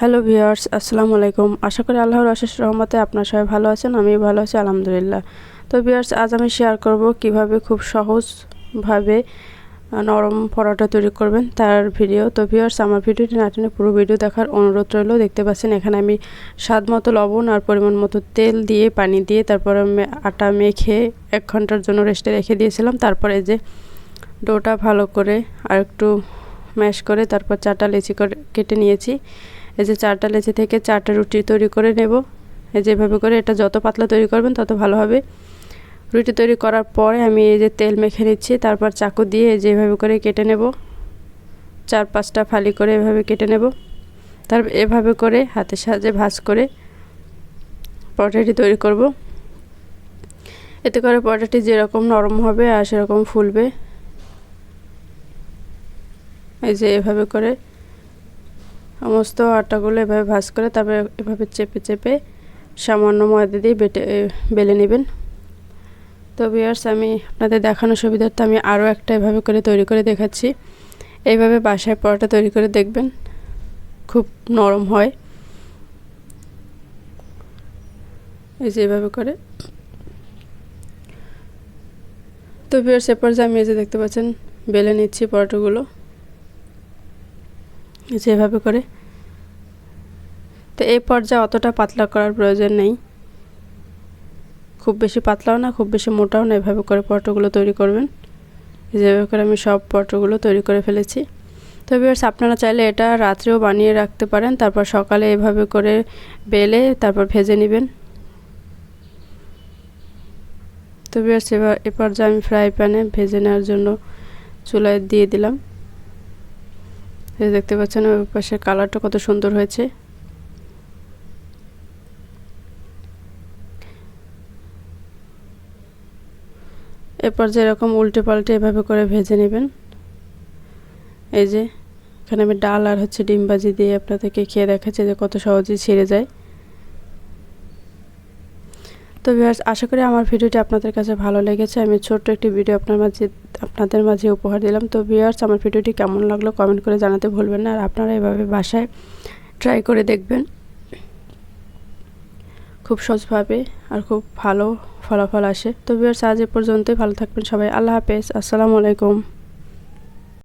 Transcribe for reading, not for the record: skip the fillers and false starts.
Hello viewers, আসসালামু আলাইকুম। আশা করি আল্লাহর অশেষ রহমতে আপনারা সবাই ভালো আছেন। আমি ভালো আছি আলহামদুলিল্লাহ। তো ভিউয়ার্স, আজ আমি শেয়ার করব কিভাবে খুব সহজভাবে নরম পরোটা তৈরি করবেন তার ভিডিও। তো ভিউয়ার্স, আমার ভিডিওটি না টেনে পুরো ভিডিও দেখার অনুরোধ রইল। দেখতে পাচ্ছেন এখানে আমি স্বাদ মতো লবণ আর পরিমাণ মতো তেল দিয়ে পানি দিয়ে তারপরে আটা মেখে 1 ঘন্টার জন্য রেস্টে রেখে দিয়েছিলাম। তারপরে যে ডোটা ভালো করে আর একটু ম্যাশ করে তারপর 4টা লেচি করে কেটে নিয়েছি। এই যে 4টা লেচি থেকে 4টা রুটি তৈরি করে নেব। এই যেভাবে করে এটা যত পাতলা তৈরি করবেন তত ভালো হবে। রুটি তৈরি করার পরে আমি এই যে তেল মেখে নিচ্ছি, তারপর চাকু দিয়ে যেভাবে করে কেটে নেব। 4-5টা ফালি করে এভাবে কেটে নেব। তারপর এভাবে করে হাতের সাহায্যে ভাঁজ করে পরোটাটি তৈরি করব। এতে করে পরোটাটি যেরকম নরম হবে আর সেরকম ফুলবে। এই যে এভাবে করে সমস্ত আটাগুলো এভাবে ভাঁজ করে তারপরে এভাবে চেপে চেপে সামান্য ময়দা দিয়ে বেলে নেবেন। তো ভিউয়ার্স, আমি আপনাদের দেখানোর সুবিধার্থে আমি আরও একটা এভাবে করে তৈরি করে দেখাচ্ছি। এইভাবে বাসায় পরোটা তৈরি করে দেখবেন, খুব নরম হয়। এই যে এভাবে করে। তো ভিউয়ার্স, এরপর যে আমি এই যে দেখতে পাচ্ছেন বেলে নিচ্ছি পরোটাগুলো যেভাবে করে। তো এই পর্যায়ে অতটা পাতলা করার প্রয়োজন নেই, খুব বেশি পাতলাও না খুব বেশি মোটাও না। এভাবে করে পরোটাগুলো তৈরি করবেন। যেভাবে করে আমি সব পরোটাগুলো তৈরি করে ফেলেছি। তো ভিউয়ার্স, আপনারা চাইলে এটা রাত্রেও বানিয়ে রাখতে পারেন, তারপর সকালে এভাবে করে বেলে তারপর ভেজে নেবেন। তো ভিউয়ার্স, এ পর্যায়ে আমি ফ্রাই প্যানে ভেজে নেওয়ার জন্য চুলায় দিয়ে দিলাম। এই দেখতে পাচ্ছেন ওই পাশের কালারটা কত সুন্দর হয়েছে। এরপর যেরকম উল্টে পাল্টে এভাবে করে ভেজে নেবেন। এই যে এখানে আমি ডাল আর ডিম ভাজি দিয়ে আপনাদেরকে খেয়ে দেখাচ্ছি যে কত সহজেই ছিঁড়ে যায়। তো ভিউয়ার্স, আশা করি আমার ভিডিওটি আপনাদের কাছে ভালো লেগেছে। আমি ছোট্ট একটি ভিডিও আপনাদের মাঝে উপহার দিলাম। তো ভিউয়ার্স, আমার ভিডিওটি কেমন লাগলো কমেন্ট করে জানাতে ভুলবেন না। আর আপনারা এভাবে বাসায় ট্রাই করে দেখবেন, খুব সহজভাবে আর খুব ভালো ফলাফল আসে। তো ভিউয়ার্স, আজ এ পর্যন্তই। ভালো থাকবেন সবাই। আল্লাহ হাফেজ, আসসালামু আলাইকুম।